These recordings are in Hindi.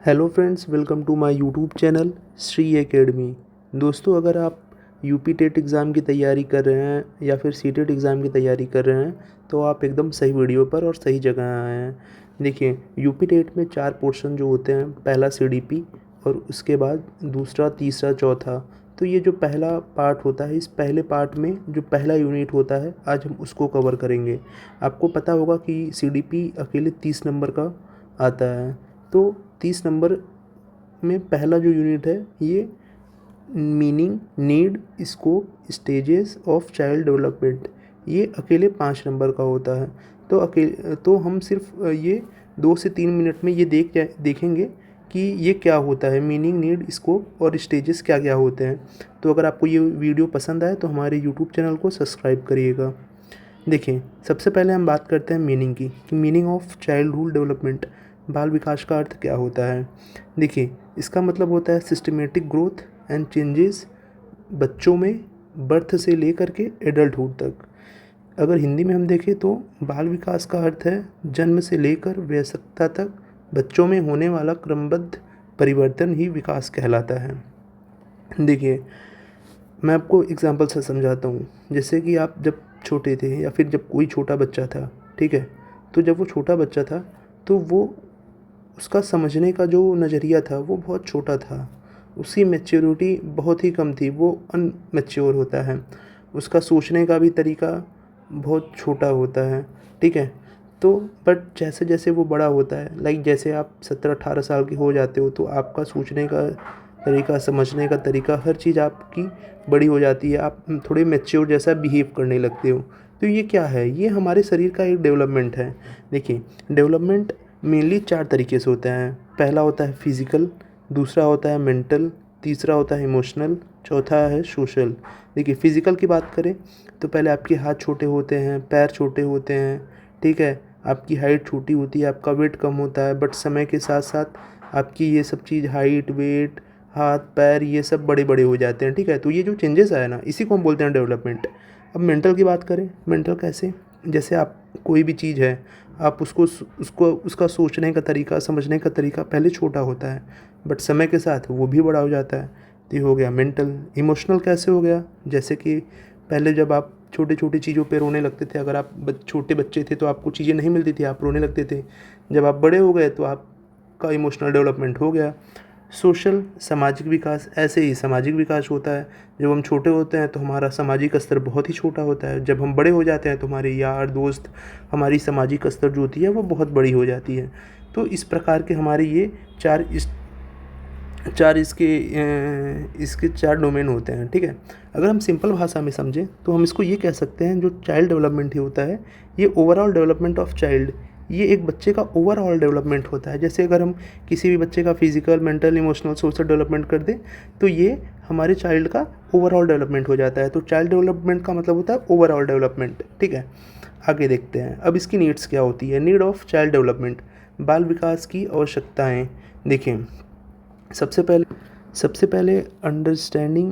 Hello friends, welcome to my YouTube channel Shri academy. दोस्तों, अगर आप यूपी टेट एग्ज़ाम की तैयारी कर रहे हैं या फिर सीटेट एग्ज़ाम की तैयारी कर रहे हैं तो आप एकदम सही वीडियो पर और सही जगह आए हैं। देखिए, यूपी टेट में 4 पोर्शन जो होते हैं, पहला सीडीपी और उसके बाद दूसरा, तीसरा, चौथा। तो ये जो पहला पार्ट होता है, इस पहले पार्ट में जो पहला यूनिट होता है, आज हम उसको कवर करेंगे। आपको पता होगा कि सीडीपी अकेले 30 नंबर का आता है। तो 30 नंबर में पहला जो यूनिट है ये meaning, need, scope, stages of child development, ये अकेले 5 नंबर का होता है। तो हम सिर्फ ये 2 से 3 मिनट में ये देखेंगे कि ये क्या होता है, मीनिंग, नीड, स्कोप और स्टेजेस क्या क्या होते हैं। तो अगर आपको ये वीडियो पसंद आए तो हमारे यूट्यूब चैनल को सब्सक्राइब करिएगा। देखिए, सबसे पहले हम बात करते हैं मीनिंग की कि मीनिंग ऑफ चाइल्डहुड डेवलपमेंट, बाल विकास का अर्थ क्या होता है। देखिए, इसका मतलब होता है सिस्टमेटिक ग्रोथ एंड चेंजेस बच्चों में, बर्थ से लेकर के एडल्टहुड तक। अगर हिंदी में हम देखें तो बाल विकास का अर्थ है जन्म से लेकर वयस्कता तक बच्चों में होने वाला क्रमबद्ध परिवर्तन ही विकास कहलाता है। देखिए, मैं आपको एग्जांपल से समझाता हूँ। जैसे कि आप जब छोटे थे या फिर जब कोई छोटा बच्चा था, ठीक है, तो जब वो छोटा बच्चा था तो वो उसका समझने का जो नज़रिया था वो बहुत छोटा था। उसकी मैच्योरिटी बहुत ही कम थी, वो अनमैच्योर होता है। उसका सोचने का भी तरीका बहुत छोटा होता है, ठीक है। तो बट जैसे जैसे वो बड़ा होता है, लाइक जैसे आप 17-18 साल के हो जाते हो तो आपका सोचने का तरीका, समझने का तरीका, हर चीज़ आपकी बड़ी हो जाती है। आप थोड़े मैच्योर जैसा बिहेव करने लगते हो। तो ये क्या है? ये हमारे शरीर का एक डेवलपमेंट है। देखिए, डेवलपमेंट मेनली 4 तरीके से होता है। पहला होता है फिज़िकल, दूसरा होता है मेंटल, तीसरा होता है इमोशनल, चौथा है सोशल। देखिए, फ़िज़िकल की बात करें तो पहले आपके हाथ छोटे होते हैं, पैर छोटे होते हैं, ठीक है। आपकी हाइट छोटी होती है, आपका वेट कम होता है, बट समय के साथ साथ आपकी ये सब चीज़, हाइट, वेट, हाथ, पैर, ये सब बड़े-बड़े हो जाते हैं, ठीक है। तो ये जो चेंजेस आए ना, इसी को हम बोलते हैं डेवलपमेंट। अब मेंटल की बात करें, मेंटल कैसे? जैसे आप कोई भी चीज़ है, आप उसको उसका सोचने का तरीका, समझने का तरीका पहले छोटा होता है, बट समय के साथ वो भी बड़ा हो जाता है। तो ये हो गया मेंटल। इमोशनल कैसे हो गया? जैसे कि पहले जब आप छोटी-छोटी चीज़ों पे रोने लगते थे, अगर आप छोटे बच्चे थे तो आपको चीज़ें नहीं मिलती थी, आप रोने लगते थे। जब आप बड़े हो गए तो आपका इमोशनल डेवलपमेंट हो गया। सोशल, सामाजिक विकास, ऐसे ही सामाजिक विकास होता है। जब हम छोटे होते हैं तो हमारा सामाजिक स्तर बहुत ही छोटा होता है। जब हम बड़े हो जाते हैं तो हमारे यार दोस्त, हमारी सामाजिक स्तर जो होती है वो बहुत बड़ी हो जाती है। तो इस प्रकार के हमारे ये 4 इसके 4 डोमेन होते हैं, ठीक है। अगर हम सिंपल भाषा में समझें तो हम इसको ये कह सकते हैं, जो चाइल्ड डेवलपमेंट ही होता है, ये ओवरऑल डेवलपमेंट ऑफ चाइल्ड, ये एक बच्चे का ओवरऑल डेवलपमेंट होता है। जैसे अगर हम किसी भी बच्चे का physical, mental, emotional, social development कर दें तो ये हमारे चाइल्ड का ओवरऑल डेवलपमेंट हो जाता है। तो चाइल्ड डेवलपमेंट का मतलब होता है ओवरऑल डेवलपमेंट, ठीक है। आगे देखते हैं अब इसकी नीड्स क्या होती है। नीड ऑफ चाइल्ड डेवलपमेंट, बाल विकास की आवश्यकताएँ। देखिए, सबसे पहले अंडरस्टैंडिंग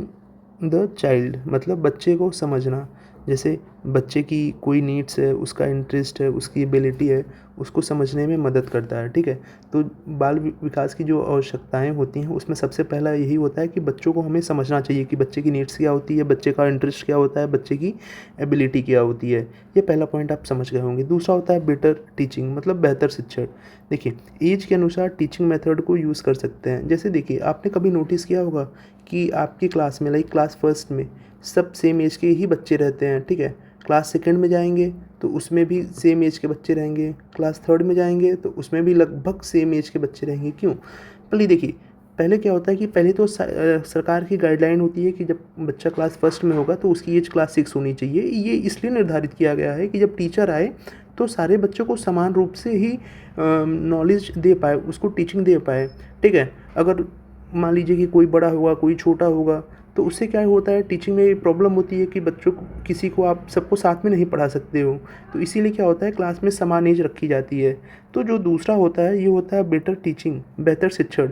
द चाइल्ड, मतलब बच्चे को समझना। जैसे बच्चे की कोई नीड्स है, उसका इंटरेस्ट है, उसकी एबिलिटी है, उसको समझने में मदद करता है, ठीक है। तो बाल विकास की जो आवश्यकताएं होती हैं उसमें सबसे पहला यही होता है कि बच्चों को हमें समझना चाहिए कि बच्चे की नीड्स क्या होती है, बच्चे का इंटरेस्ट क्या होता है, बच्चे की एबिलिटी क्या होती है। ये पहला पॉइंट आप समझ गए होंगे। दूसरा होता है बेटर टीचिंग, मतलब बेहतर शिक्षण। देखिए, एज के अनुसार टीचिंग मेथड को यूज़ कर सकते हैं। जैसे देखिए, आपने कभी नोटिस किया होगा कि आपकी क्लास में, लाइक क्लास फर्स्ट में सब सेम एज के ही बच्चे रहते हैं, ठीक है। क्लास सेकंड में जाएंगे तो उसमें भी सेम एज के बच्चे रहेंगे, क्लास थर्ड में जाएंगे तो उसमें भी लगभग सेम एज के बच्चे रहेंगे। क्यों? पहले देखिए, पहले क्या होता है कि पहले तो सरकार की गाइडलाइन होती है कि जब बच्चा क्लास फर्स्ट में होगा तो उसकी एज क्लास 6 होनी चाहिए। ये इसलिए निर्धारित किया गया है कि जब टीचर आए तो सारे बच्चों को समान रूप से ही नॉलेज दे पाए, उसको टीचिंग दे पाए, ठीक है। अगर मान लीजिए कि कोई बड़ा होगा, कोई छोटा होगा, तो उससे क्या होता है, टीचिंग में ये प्रॉब्लम होती है कि बच्चों को, किसी को आप सबको साथ में नहीं पढ़ा सकते हो। तो इसीलिए क्या होता है, क्लास में समान एज रखी जाती है। तो जो दूसरा होता है ये होता है बेटर टीचिंग, बेहतर शिक्षण।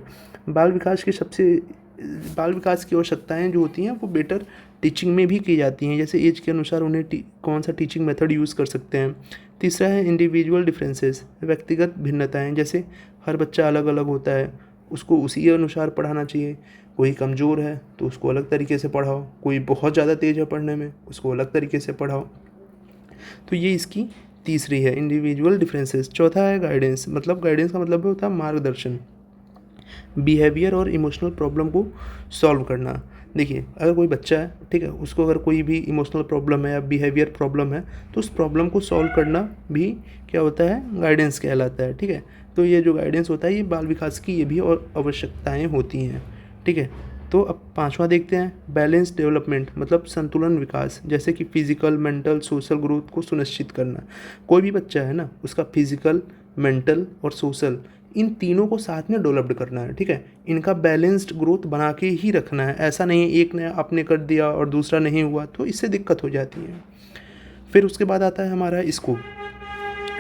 बाल विकास की सबसे बाल विकास की आवश्यकताएँ जो होती हैं वो बेटर टीचिंग में भी की जाती हैं। जैसे एज के अनुसार उन्हें कौन सा टीचिंग मेथड यूज़ कर सकते हैं। तीसरा है इंडिविजुअल डिफरेंसेस, व्यक्तिगत भिन्नताएँ। जैसे हर बच्चा अलग अलग होता है, उसको उसी अनुसार पढ़ाना चाहिए। कोई कमज़ोर है तो उसको अलग तरीके से पढ़ाओ, कोई बहुत ज़्यादा तेज़ है पढ़ने में उसको अलग तरीके से पढ़ाओ। तो ये इसकी तीसरी है इंडिविजुअल डिफरेंसेस। चौथा है गाइडेंस, मतलब गाइडेंस का मतलब होता है मार्गदर्शन, बिहेवियर और इमोशनल प्रॉब्लम को सॉल्व करना। देखिए अगर कोई बच्चा है, ठीक है, उसको अगर कोई भी इमोशनल प्रॉब्लम है या बिहेवियर प्रॉब्लम है तो उस प्रॉब्लम को सॉल्व करना भी क्या होता है, गाइडेंस कहलाता है। ठीक है, तो ये जो गाइडेंस होता है ये बाल विकास की ये भी और आवश्यकताएँ होती हैं। ठीक है, तो अब पांचवा देखते हैं, बैलेंस डेवलपमेंट, मतलब संतुलन विकास, जैसे कि फिजिकल, मेंटल, सोशल ग्रोथ को सुनिश्चित करना। कोई भी बच्चा है ना, उसका फिजिकल, मेंटल और सोशल, इन तीनों को साथ में डेवलप्ड करना है। ठीक है, इनका बैलेंस्ड ग्रोथ बना के ही रखना है, ऐसा नहीं एक ने आपने कर दिया और दूसरा नहीं हुआ तो इससे दिक्कत हो जाती है। फिर उसके बाद आता है हमारा स्कोप।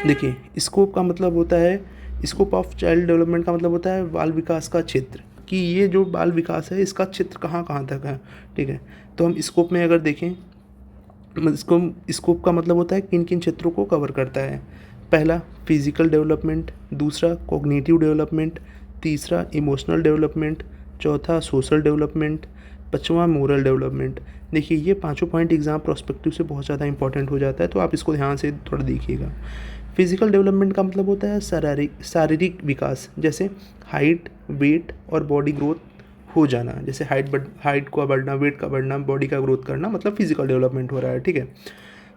देखिए स्कोप का मतलब होता है, स्कोप ऑफ चाइल्ड डेवलपमेंट का मतलब होता है बाल विकास का क्षेत्र, कि ये जो बाल विकास है इसका क्षेत्र कहाँ कहाँ तक है। ठीक है, तो हम स्कोप में अगर देखें, इसको स्कोप का मतलब होता है किन किन क्षेत्रों को कवर करता है। पहला फिजिकल डेवलपमेंट, दूसरा कॉग्निटिव डेवलपमेंट, तीसरा इमोशनल डेवलपमेंट, चौथा सोशल डेवलपमेंट, पांचवा मोरल डेवलपमेंट। देखिए ये पांचों पॉइंट एग्जाम प्रोस्पेक्टिव से बहुत ज़्यादा इंपॉर्टेंट हो जाता है, तो आप इसको ध्यान से थोड़ा देखिएगा। फिजिकल डेवलपमेंट का मतलब होता है शारीरिक विकास, जैसे हाइट, वेट और बॉडी ग्रोथ हो जाना, जैसे हाइट का बढ़ना, वेट का बढ़ना, बॉडी का ग्रोथ करना, मतलब फिजिकल डेवलपमेंट हो रहा है। ठीक है,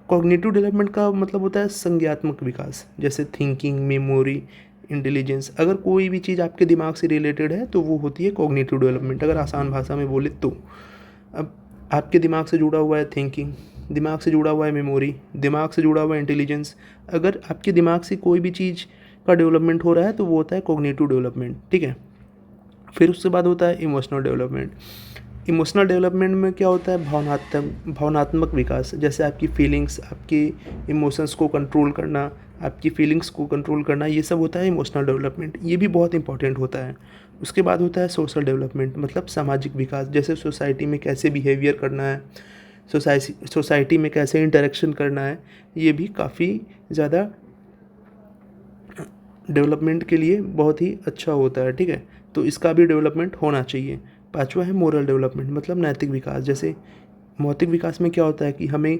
कॉग्निटिव डेवलपमेंट का मतलब होता है संज्ञात्मक विकास, जैसे थिंकिंग, मेमोरी, इंटेलिजेंस। अगर कोई भी चीज़ आपके दिमाग से रिलेटेड है तो वो होती है कॉग्निटिव डेवलपमेंट, अगर आसान भाषा में बोले तो। अब आपके दिमाग से जुड़ा हुआ है थिंकिंग, दिमाग से जुड़ा हुआ है मेमोरी, दिमाग से जुड़ा हुआ है इंटेलिजेंस। अगर आपके दिमाग से कोई भी चीज़ का डेवलपमेंट हो रहा है तो वो होता है कॉग्निटिव डेवलपमेंट। ठीक है, फिर उसके बाद होता है इमोशनल डेवलपमेंट। इमोशनल डेवलपमेंट में क्या होता है, भावनात्मक विकास, जैसे आपकी फीलिंग्स, आपकी इमोशंस को कंट्रोल करना, आपकी फीलिंग्स को कंट्रोल करना, ये सब होता है इमोशनल डेवलपमेंट, ये भी बहुत इंपॉर्टेंट होता है। उसके बाद होता है सोशल डेवलपमेंट, मतलब सामाजिक विकास, जैसे सोसाइटी में कैसे बिहेवियर करना है, सोसाइटी में कैसे इंटरेक्शन करना है, ये भी काफ़ी ज़्यादा डेवलपमेंट के लिए बहुत ही अच्छा होता है। ठीक है, तो इसका भी डेवलपमेंट होना चाहिए। पांचवा है मोरल डेवलपमेंट, मतलब नैतिक विकास, जैसे मौतिक विकास में क्या होता है कि हमें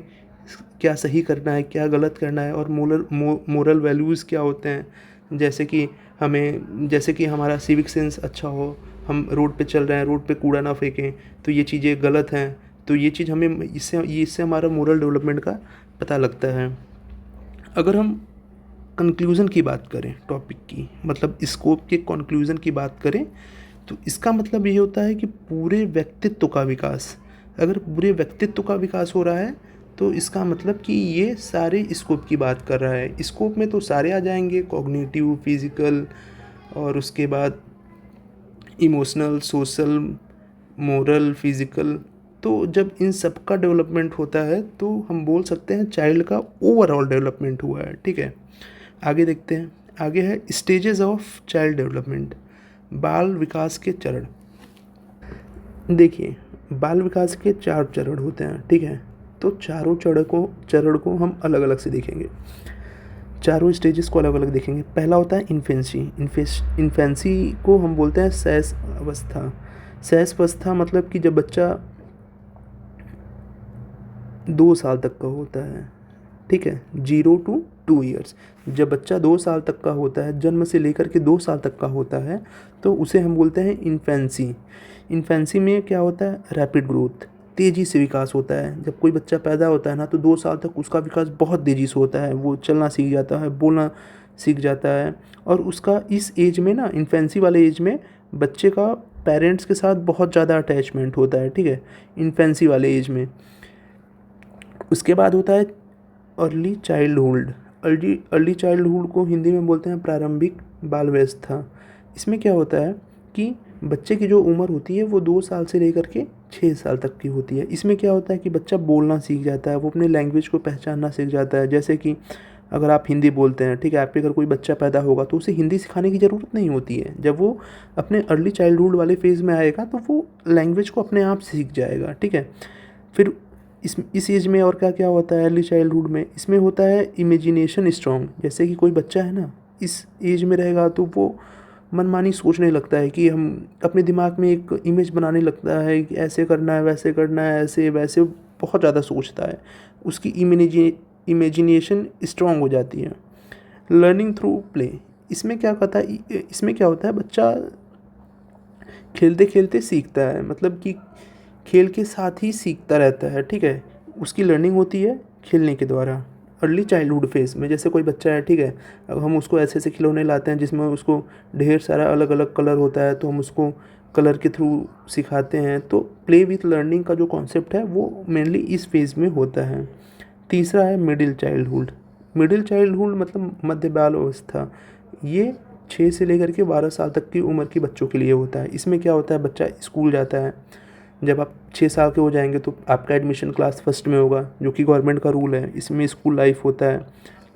क्या सही करना है, क्या गलत करना है, और मोरल वैल्यूज़ क्या होते हैं, जैसे कि हमारा सिविक सेंस अच्छा हो, हम रोड पे चल रहे हैं, रोड पे कूड़ा ना फेंकें, तो ये चीज़ें गलत हैं, तो ये चीज़ हमें इससे हमारा मोरल डेवलपमेंट का पता लगता है। अगर हम कंक्लूज़न की बात करें टॉपिक की, मतलब स्कोप के कंक्लूज़न की बात करें, तो इसका मतलब ये होता है कि पूरे व्यक्तित्व का विकास, अगर पूरे व्यक्तित्व का विकास हो रहा है तो इसका मतलब कि ये सारे स्कोप की बात कर रहा है। स्कोप में तो सारे आ जाएंगे, कॉग्निटिव, फिजिकल, और उसके बाद इमोशनल, सोशल, मोरल, फिजिकल। तो जब इन सब का डेवलपमेंट होता है तो हम बोल सकते हैं चाइल्ड का ओवरऑल डेवलपमेंट हुआ है। ठीक है, आगे देखते हैं। आगे है स्टेजेस ऑफ चाइल्ड डेवलपमेंट, बाल विकास के चरण। देखिए बाल विकास के 4 चरण होते हैं। ठीक है, तो चारों चरण को हम अलग अलग से देखेंगे, चारों स्टेजेस को अलग अलग देखेंगे। पहला होता है इन्फेंसी। इन्फेंसी को हम बोलते हैं शैश अवस्था। शैश अवस्था मतलब कि जब बच्चा 2 साल तक का होता है। ठीक है, 0 to 2 ईयर्स, जब बच्चा 2 साल तक का होता है, जन्म से लेकर के 2 साल तक का होता है, तो उसे हम बोलते हैं इन्फेंसी। इन्फेंसी में क्या होता है, रैपिड ग्रोथ, तेज़ी से विकास होता है। जब कोई बच्चा पैदा होता है ना तो 2 साल तक उसका विकास बहुत तेज़ी से होता है, वो चलना सीख जाता है, बोलना सीख जाता है, और उसका इस एज में ना, इन्फेंसी वाले एज में बच्चे का पेरेंट्स के साथ बहुत ज़्यादा अटैचमेंट होता है। ठीक है, इन्फेंसी वाले एज में। उसके बाद होता है अर्ली चाइल्डहुड। अर्ली चाइल्डहुड को हिंदी में बोलते हैं प्रारंभिक बाल अवस्था। इसमें क्या होता है कि बच्चे की जो उम्र होती है वो 2 साल से लेकर के 6 साल तक की होती है। इसमें क्या होता है कि बच्चा बोलना सीख जाता है, वो अपने लैंग्वेज को पहचानना सीख जाता है। जैसे कि अगर आप हिंदी बोलते हैं, ठीक है, आपके घर कोई बच्चा पैदा होगा तो उसे हिंदी सिखाने की ज़रूरत नहीं होती है। जब वो अपने अर्ली चाइल्डहुड वाले फेज़ में आएगा तो वो लैंग्वेज को अपने आप सीख जाएगा। ठीक है, फिर इस एज में और क्या क्या होता है अर्ली चाइल्डहुड में, इसमें होता है इमेजिनेशन स्ट्रॉन्ग। जैसे कि कोई बच्चा है ना, इस एज में रहेगा तो वो मनमानी सोचने लगता है कि हम अपने दिमाग में एक इमेज बनाने लगता है कि ऐसे करना है, वैसे करना है, ऐसे वैसे बहुत ज़्यादा सोचता है। उसकी इमेजिनेशन स्ट्रॉन्ग हो जाती है। लर्निंग थ्रू प्ले, इसमें क्या होता है, बच्चा खेलते खेलते सीखता है, मतलब कि खेल के साथ ही सीखता रहता है, ठीक है। उसकी लर्निंग होती है खेलने के द्वारा। अर्ली चाइल्डहुड फेज़ में जैसे कोई बच्चा है, ठीक है, अब हम उसको ऐसे ऐसे खिलौने लाते हैं जिसमें उसको ढेर सारा अलग अलग कलर होता है, तो हम उसको कलर के थ्रू सिखाते हैं। तो प्ले विथ लर्निंग का जो कॉन्सेप्ट है वो मेनली इस फेज़ में होता है। तीसरा है मिडिल चाइल्डहुड। मिडिल चाइल्डहुड मतलब मध्य बाल अवस्था। ये 6 से लेकर के 12 साल तक की उम्र के बच्चों के लिए होता है। इसमें क्या होता है, बच्चा स्कूल जाता है। जब आप 6 साल के हो जाएंगे तो आपका एडमिशन क्लास फर्स्ट में होगा, जो कि गवर्नमेंट का रूल है। इसमें स्कूल लाइफ होता है।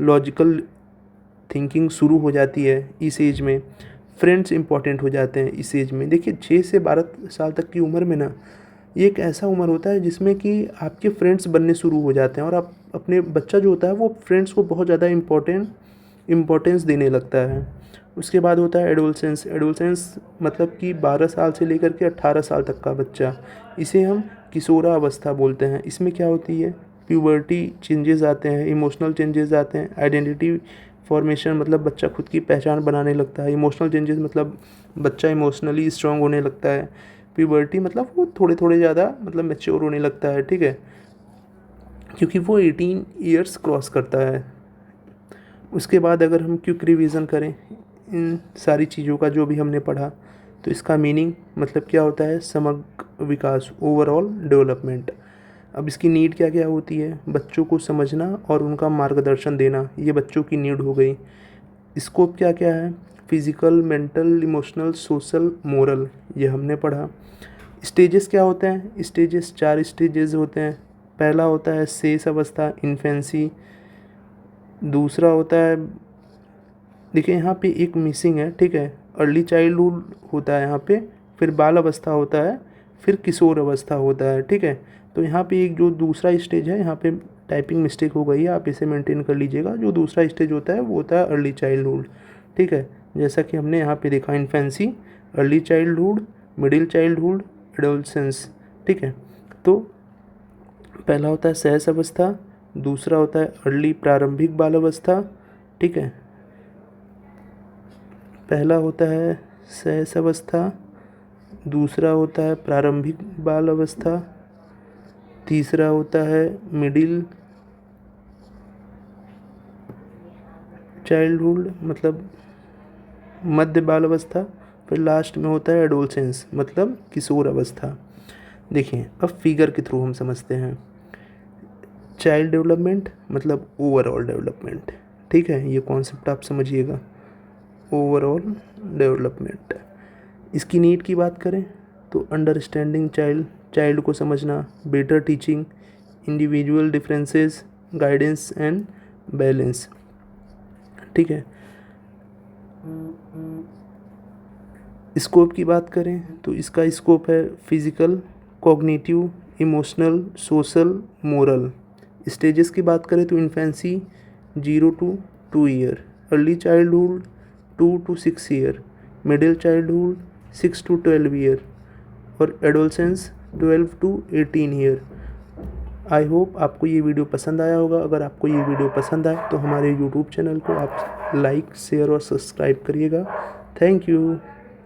लॉजिकल थिंकिंग शुरू हो जाती है इस एज में। फ्रेंड्स इंपॉर्टेंट हो जाते हैं इस एज में। देखिए 6 से 12 साल तक की उम्र में ना, ये एक ऐसा उम्र होता है जिसमें कि आपके फ्रेंड्स बनने शुरू हो जाते हैं, और आप अपने बच्चा जो होता है वो फ्रेंड्स को बहुत ज़्यादा इम्पोर्टेंस देने लगता है। उसके बाद होता है एडोलसेंस। एडोलसेंस मतलब कि 12 साल से लेकर के 18 साल तक का बच्चा, इसे हम किशोरावस्था बोलते हैं। इसमें क्या होती है, प्यूबर्टी चेंजेस आते हैं, इमोशनल चेंजेस आते हैं, आइडेंटिटी फॉर्मेशन मतलब बच्चा खुद की पहचान बनाने लगता है। इमोशनल चेंजेस मतलब बच्चा इमोशनली स्ट्रांग होने लगता है। प्यूबर्टी मतलब वो थोड़े थोड़े ज़्यादा मतलब मैच्योर होने लगता है, ठीक है, क्योंकि वो 18 ईयर्स क्रॉस करता है। उसके बाद अगर हम क्विक रिवीजन करें इन सारी चीज़ों का जो भी हमने पढ़ा, तो इसका मीनिंग मतलब क्या होता है, समग्र विकास, ओवरऑल डेवलपमेंट। अब इसकी नीड क्या क्या होती है, बच्चों को समझना और उनका मार्गदर्शन देना, ये बच्चों की नीड हो गई। स्कोप क्या क्या है, physical, mental, emotional, social, moral, ये हमने पढ़ा। स्टेजेस क्या होते हैं, स्टेजेस 4 स्टेजेस होते हैं। पहला होता है शेष अवस्था, इन्फेंसी। दूसरा होता है, देखिए यहाँ पे एक मिसिंग है, ठीक है, अर्ली चाइल्डहुड होता है यहाँ पे, फिर बाल अवस्था होता है, फिर किशोर अवस्था होता है, ठीक है। तो यहाँ पे एक जो दूसरा स्टेज है, यहाँ पे टाइपिंग मिस्टेक हो गई है, आप इसे मेंटेन कर लीजिएगा। जो दूसरा स्टेज होता है वो होता है अर्ली चाइल्डहुड, ठीक है। जैसा कि हमने यहाँ पे देखा, infancy, early childhood, middle childhood, adolescence, ठीक है। तो पहला होता है सहस अवस्था, दूसरा होता है अर्ली प्रारंभिक बाल अवस्था, ठीक है। पहला होता है सहस अवस्था, दूसरा होता है प्रारंभिक बाल अवस्था, तीसरा होता है मिडिल चाइल्डहुड मतलब मध्य बाल अवस्था, फिर लास्ट में होता है एडोलसेंस मतलब किशोर अवस्था। देखिए अब फिगर के थ्रू हम समझते हैं। चाइल्ड डेवलपमेंट मतलब ओवरऑल डेवलपमेंट, ठीक है, ये कॉन्सेप्ट आप समझिएगा, ओवरऑल डेवलपमेंट। इसकी नीड की बात करें तो अंडरस्टैंडिंग चाइल्ड को समझना, better teaching, individual differences, guidance and balance, ठीक है। स्कोप की बात करें तो इसका स्कोप है physical, cognitive, emotional, social, moral. Stages की बात करें तो infancy 0 to 2 year, early childhood 2 to 6 year, middle childhood 6 to 12 year, और adolescence 12 to 18 year. I hope आपको ये वीडियो पसंद आया होगा। अगर आपको ये वीडियो पसंद आए तो हमारे यूट्यूब चैनल को आप लाइक, शेयर और सब्सक्राइब करिएगा। Thank you.